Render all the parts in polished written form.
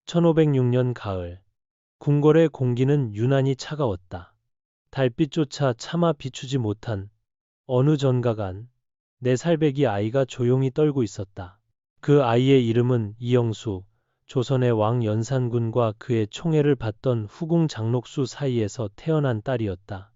1506년 가을, 궁궐의 공기는 유난히 차가웠다. 달빛조차 차마 비추지 못한 어느 전가간 4살배기 아이가 조용히 떨고 있었다. 그 아이의 이름은 이영수, 조선의 왕 연산군과 그의 총애를 받던 후궁 장록수 사이에서 태어난 딸이었다.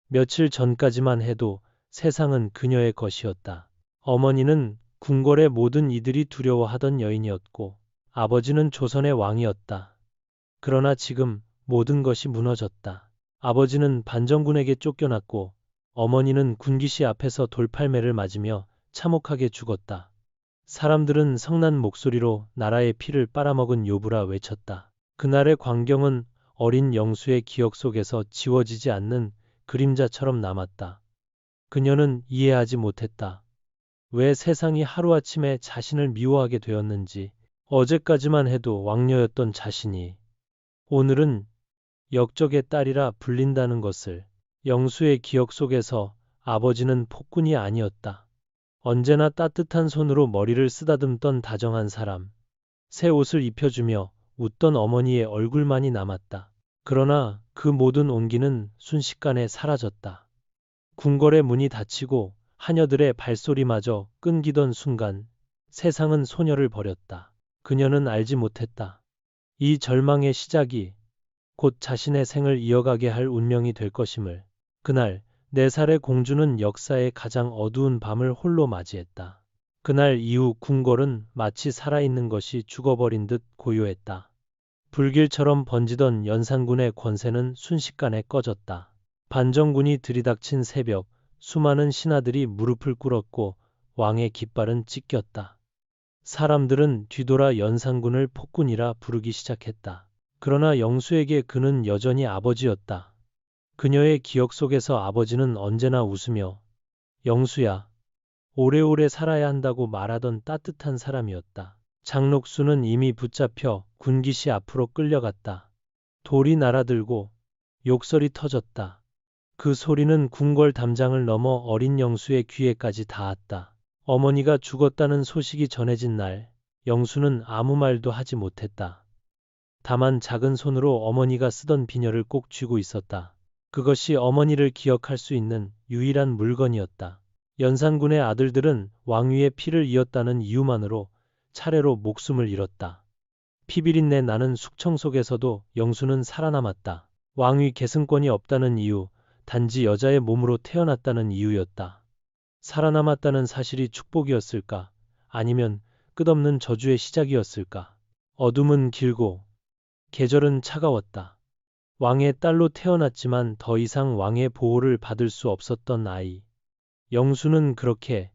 며칠 전까지만 해도 세상은 그녀의 것이었다. 어머니는 궁궐의 모든 이들이 두려워하던 여인이었고 아버지는 조선의 왕이었다. 그러나 지금 모든 것이 무너졌다. 아버지는 반정군에게 쫓겨났고 어머니는 군기시 앞에서 돌팔매를 맞으며 참혹하게 죽었다. 사람들은 성난 목소리로 나라의 피를 빨아먹은 요부라 외쳤다. 그날의 광경은 어린 영수의 기억 속에서 지워지지 않는 그림자처럼 남았다. 그녀는 이해하지 못했다. 왜 세상이 하루아침에 자신을 미워하게 되었는지, 어제까지만 해도 왕녀였던 자신이 오늘은 역적의 딸이라 불린다는 것을. 영수의 기억 속에서 아버지는 폭군이 아니었다. 언제나 따뜻한 손으로 머리를 쓰다듬던 다정한 사람, 새 옷을 입혀주며 웃던 어머니의 얼굴만이 남았다. 그러나 그 모든 온기는 순식간에 사라졌다. 궁궐의 문이 닫히고 하녀들의 발소리마저 끊기던 순간 세상은 소녀를 버렸다. 그녀는 알지 못했다. 이 절망의 시작이 곧 자신의 생을 이어가게 할 운명이 될 것임을. 그날 4살의 공주는 역사의 가장 어두운 밤을 홀로 맞이했다. 그날 이후 궁궐은 마치 살아있는 것이 죽어버린 듯 고요했다. 불길처럼 번지던 연산군의 권세는 순식간에 꺼졌다. 반정군이 들이닥친 새벽, 수많은 신하들이 무릎을 꿇었고 왕의 깃발은 찢겼다. 사람들은 뒤돌아 연산군을 폭군이라 부르기 시작했다. 그러나 영수에게 그는 여전히 아버지였다. 그녀의 기억 속에서 아버지는 언제나 웃으며 영수야, 오래오래 살아야 한다고 말하던 따뜻한 사람이었다. 장록수는 이미 붙잡혀 군기시 앞으로 끌려갔다. 돌이 날아들고 욕설이 터졌다. 그 소리는 궁궐 담장을 넘어 어린 영수의 귀에까지 닿았다. 어머니가 죽었다는 소식이 전해진 날, 영수는 아무 말도 하지 못했다. 다만 작은 손으로 어머니가 쓰던 비녀를 꼭 쥐고 있었다. 그것이 어머니를 기억할 수 있는 유일한 물건이었다. 연산군의 아들들은 왕위의 피를 이었다는 이유만으로 차례로 목숨을 잃었다. 피비린내 나는 숙청 속에서도 영수는 살아남았다. 왕위 계승권이 없다는 이유, 단지 여자의 몸으로 태어났다는 이유였다. 살아남았다는 사실이 축복이었을까? 아니면 끝없는 저주의 시작이었을까? 어둠은 길고 계절은 차가웠다. 왕의 딸로 태어났지만 더 이상 왕의 보호를 받을 수 없었던 아이. 영수는 그렇게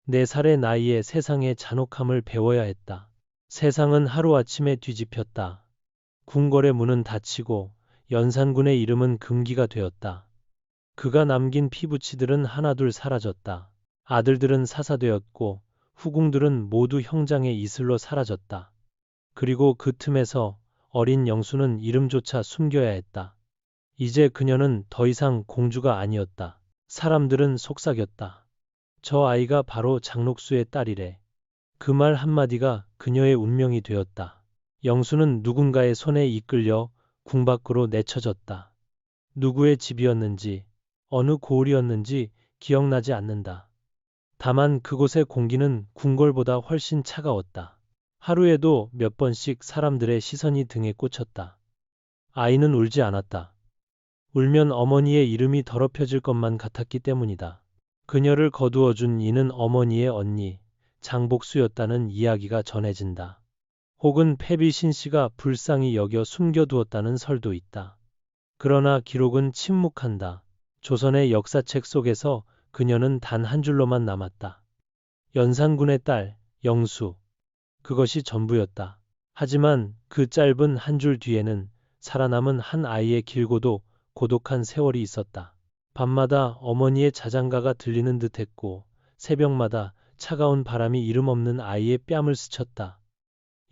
4살의 나이에 세상의 잔혹함을 배워야 했다. 세상은 하루아침에 뒤집혔다. 궁궐의 문은 닫히고 연산군의 이름은 금기가 되었다. 그가 남긴 피부치들은 하나둘 사라졌다. 아들들은 사사되었고 후궁들은 모두 형장의 이슬로 사라졌다. 그리고 그 틈에서 어린 영수는 이름조차 숨겨야 했다. 이제 그녀는 더 이상 공주가 아니었다. 사람들은 속삭였다. 저 아이가 바로 장록수의 딸이래. 그 말 한마디가 그녀의 운명이 되었다. 영수는 누군가의 손에 이끌려 궁 밖으로 내쳐졌다. 누구의 집이었는지, 어느 고을이었는지 기억나지 않는다. 다만 그곳의 공기는 궁궐보다 훨씬 차가웠다. 하루에도 몇 번씩 사람들의 시선이 등에 꽂혔다. 아이는 울지 않았다. 울면 어머니의 이름이 더럽혀질 것만 같았기 때문이다. 그녀를 거두어준 이는 어머니의 언니, 장복수였다는 이야기가 전해진다. 혹은 패비 신씨가 불쌍히 여겨 숨겨두었다는 설도 있다. 그러나 기록은 침묵한다. 조선의 역사책 속에서 그녀는 단 한 줄로만 남았다. 연산군의 딸, 영수. 그것이 전부였다. 하지만 그 짧은 한 줄 뒤에는 살아남은 한 아이의 길고도 고독한 세월이 있었다. 밤마다 어머니의 자장가가 들리는 듯했고 새벽마다 차가운 바람이 이름 없는 아이의 뺨을 스쳤다.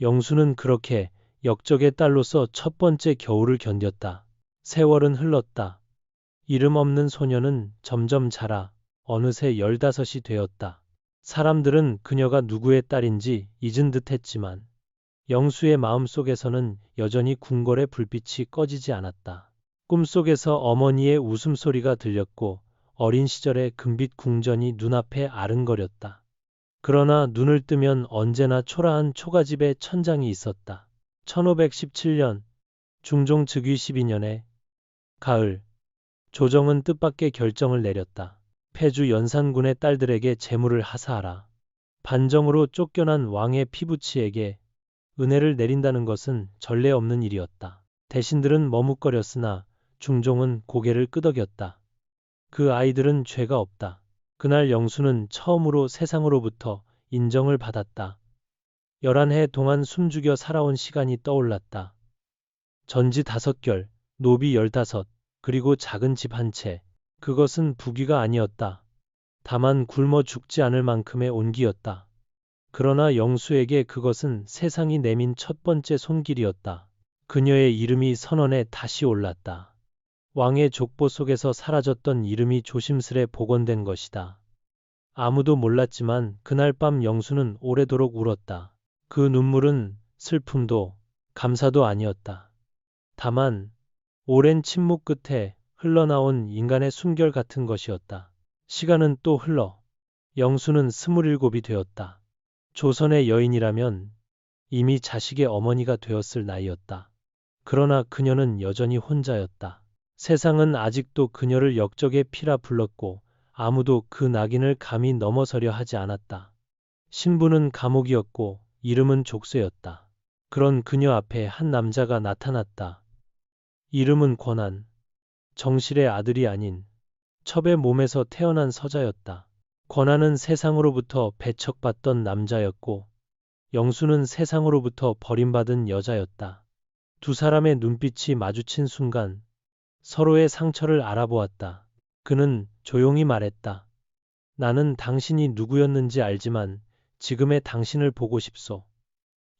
영수는 그렇게 역적의 딸로서 첫 번째 겨울을 견뎠다. 세월은 흘렀다. 이름 없는 소녀는 점점 자라 어느새 15이 되었다. 사람들은 그녀가 누구의 딸인지 잊은 듯 했지만 영수의 마음속에서는 여전히 궁궐의 불빛이 꺼지지 않았다. 꿈속에서 어머니의 웃음소리가 들렸고 어린 시절의 금빛 궁전이 눈앞에 아른거렸다. 그러나 눈을 뜨면 언제나 초라한 초가집의 천장이 있었다. 1517년 중종 즉위 12년에 가을, 조정은 뜻밖의 결정을 내렸다. 폐주 연산군의 딸들에게 재물을 하사하라. 반정으로 쫓겨난 왕의 피부치에게 은혜를 내린다는 것은 전례 없는 일이었다. 대신들은 머뭇거렸으나 중종은 고개를 끄덕였다. 그 아이들은 죄가 없다. 그날 영수는 처음으로 세상으로부터 인정을 받았다. 11해 동안 숨죽여 살아온 시간이 떠올랐다. 전지 5결, 노비 15, 그리고 작은 집 한 채. 그것은 부귀가 아니었다. 다만 굶어 죽지 않을 만큼의 온기였다. 그러나 영수에게 그것은 세상이 내민 첫 번째 손길이었다. 그녀의 이름이 선언에 다시 올랐다. 왕의 족보 속에서 사라졌던 이름이 조심스레 복원된 것이다. 아무도 몰랐지만 그날 밤 영수는 오래도록 울었다. 그 눈물은 슬픔도 감사도 아니었다. 다만 오랜 침묵 끝에 흘러나온 인간의 숨결 같은 것이었다. 시간은 또 흘러 영수는 27이 되었다. 조선의 여인이라면 이미 자식의 어머니가 되었을 나이였다. 그러나 그녀는 여전히 혼자였다. 세상은 아직도 그녀를 역적의 피라 불렀고 아무도 그 낙인을 감히 넘어서려 하지 않았다. 신부는 감옥이었고 이름은 족쇄였다. 그런 그녀 앞에 한 남자가 나타났다. 이름은 권한, 정실의 아들이 아닌 첩의 몸에서 태어난 서자였다. 권한은 세상으로부터 배척받던 남자였고 영수는 세상으로부터 버림받은 여자였다. 두 사람의 눈빛이 마주친 순간 서로의 상처를 알아보았다. 그는 조용히 말했다. 나는 당신이 누구였는지 알지만 지금의 당신을 보고 싶소.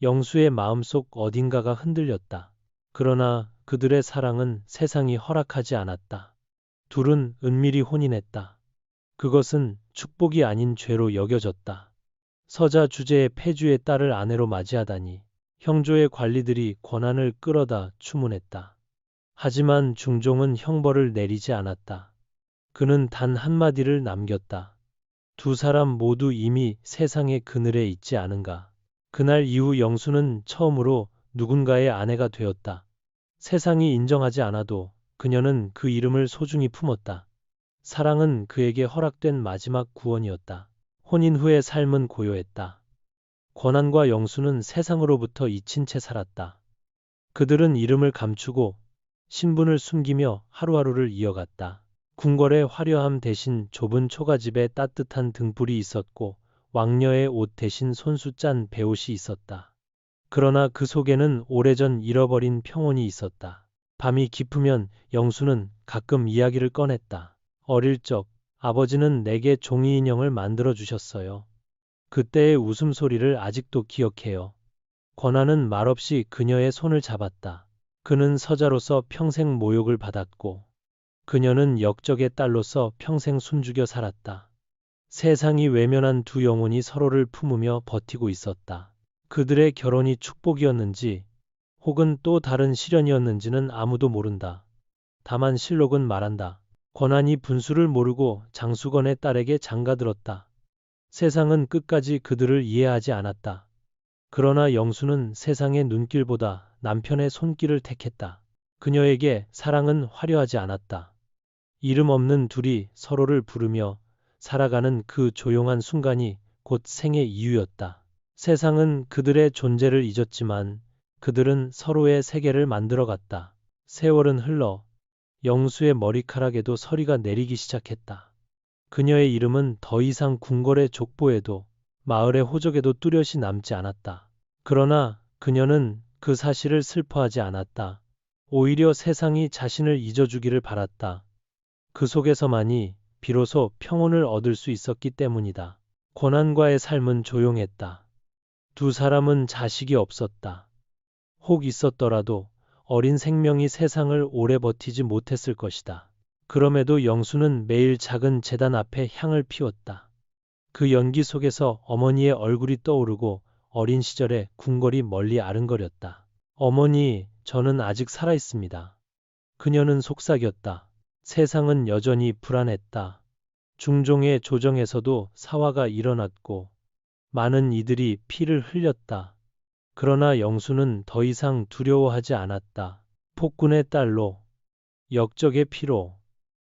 영수의 마음속 어딘가가 흔들렸다. 그러나 그들의 사랑은 세상이 허락하지 않았다. 둘은 은밀히 혼인했다. 그것은 축복이 아닌 죄로 여겨졌다. 서자 주제의 폐주의 딸을 아내로 맞이하다니 형조의 관리들이 권한을 끌어다 추문했다. 하지만 중종은 형벌을 내리지 않았다. 그는 단 한마디를 남겼다. 두 사람 모두 이미 세상의 그늘에 있지 않은가. 그날 이후 영수는 처음으로 누군가의 아내가 되었다. 세상이 인정하지 않아도 그녀는 그 이름을 소중히 품었다. 사랑은 그에게 허락된 마지막 구원이었다. 혼인 후의 삶은 고요했다. 권한과 영수는 세상으로부터 잊힌 채 살았다. 그들은 이름을 감추고 신분을 숨기며 하루하루를 이어갔다. 궁궐의 화려함 대신 좁은 초가집에 따뜻한 등불이 있었고 왕녀의 옷 대신 손수 짠 베옷이 있었다. 그러나 그 속에는 오래전 잃어버린 평온이 있었다. 밤이 깊으면 영수는 가끔 이야기를 꺼냈다. 어릴 적 아버지는 내게 종이 인형을 만들어 주셨어요. 그때의 웃음소리를 아직도 기억해요. 권한은 말없이 그녀의 손을 잡았다. 그는 서자로서 평생 모욕을 받았고 그녀는 역적의 딸로서 평생 숨죽여 살았다. 세상이 외면한 두 영혼이 서로를 품으며 버티고 있었다. 그들의 결혼이 축복이었는지 혹은 또 다른 시련이었는지는 아무도 모른다. 다만 실록은 말한다. 권한이 분수를 모르고 장수건의 딸에게 장가들었다. 세상은 끝까지 그들을 이해하지 않았다. 그러나 영수는 세상의 눈길보다 남편의 손길을 택했다. 그녀에게 사랑은 화려하지 않았다. 이름 없는 둘이 서로를 부르며 살아가는 그 조용한 순간이 곧 생의 이유였다. 세상은 그들의 존재를 잊었지만 그들은 서로의 세계를 만들어갔다. 세월은 흘러 영수의 머리카락에도 서리가 내리기 시작했다. 그녀의 이름은 더 이상 궁궐의 족보에도 마을의 호적에도 뚜렷이 남지 않았다. 그러나 그녀는 그 사실을 슬퍼하지 않았다. 오히려 세상이 자신을 잊어주기를 바랐다. 그 속에서만이 비로소 평온을 얻을 수 있었기 때문이다. 권한과의 삶은 조용했다. 두 사람은 자식이 없었다. 혹 있었더라도 어린 생명이 세상을 오래 버티지 못했을 것이다. 그럼에도 영수는 매일 작은 제단 앞에 향을 피웠다. 그 연기 속에서 어머니의 얼굴이 떠오르고 어린 시절의 궁궐이 멀리 아른거렸다. 어머니, 저는 아직 살아 있습니다. 그녀는 속삭였다. 세상은 여전히 불안했다. 중종의 조정에서도 사화가 일어났고 많은 이들이 피를 흘렸다. 그러나 영수는 더 이상 두려워하지 않았다. 폭군의 딸로 역적의 피로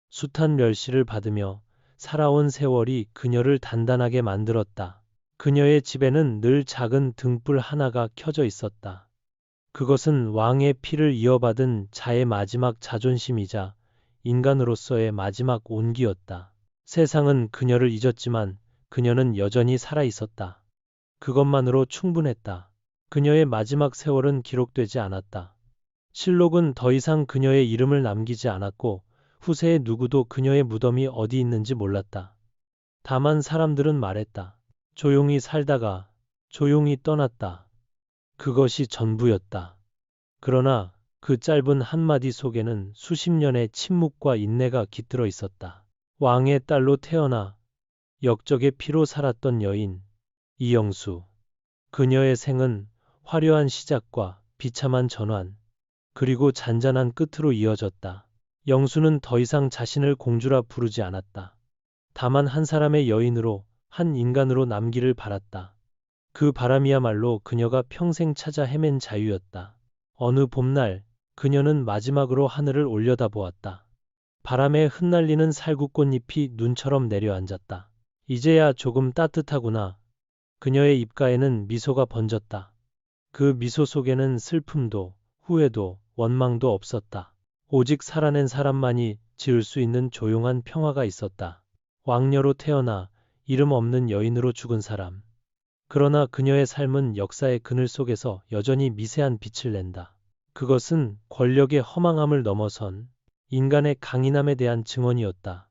숱한 멸시를 받으며 살아온 세월이 그녀를 단단하게 만들었다. 그녀의 집에는 늘 작은 등불 하나가 켜져 있었다. 그것은 왕의 피를 이어받은 자의 마지막 자존심이자 인간으로서의 마지막 온기였다. 세상은 그녀를 잊었지만 그녀는 여전히 살아 있었다. 그것만으로 충분했다. 그녀의 마지막 세월은 기록되지 않았다. 실록은 더 이상 그녀의 이름을 남기지 않았고 후세의 누구도 그녀의 무덤이 어디 있는지 몰랐다. 다만 사람들은 말했다. 조용히 살다가 조용히 떠났다. 그것이 전부였다. 그러나 그 짧은 한마디 속에는 수십 년의 침묵과 인내가 깃들어 있었다. 왕의 딸로 태어나 역적의 피로 살았던 여인 이영수. 그녀의 생은 화려한 시작과 비참한 전환, 그리고 잔잔한 끝으로 이어졌다. 영수는 더 이상 자신을 공주라 부르지 않았다. 다만 한 사람의 여인으로, 한 인간으로 남기를 바랐다. 그 바람이야말로 그녀가 평생 찾아 헤맨 자유였다. 어느 봄날 그녀는 마지막으로 하늘을 올려다보았다. 바람에 흩날리는 살구꽃잎이 눈처럼 내려앉았다. 이제야 조금 따뜻하구나. 그녀의 입가에는 미소가 번졌다. 그 미소 속에는 슬픔도 후회도 원망도 없었다. 오직 살아낸 사람만이 지을 수 있는 조용한 평화가 있었다. 왕녀로 태어나 이름 없는 여인으로 죽은 사람. 그러나 그녀의 삶은 역사의 그늘 속에서 여전히 미세한 빛을 낸다. 그것은 권력의 허망함을 넘어선 인간의 강인함에 대한 증언이었다.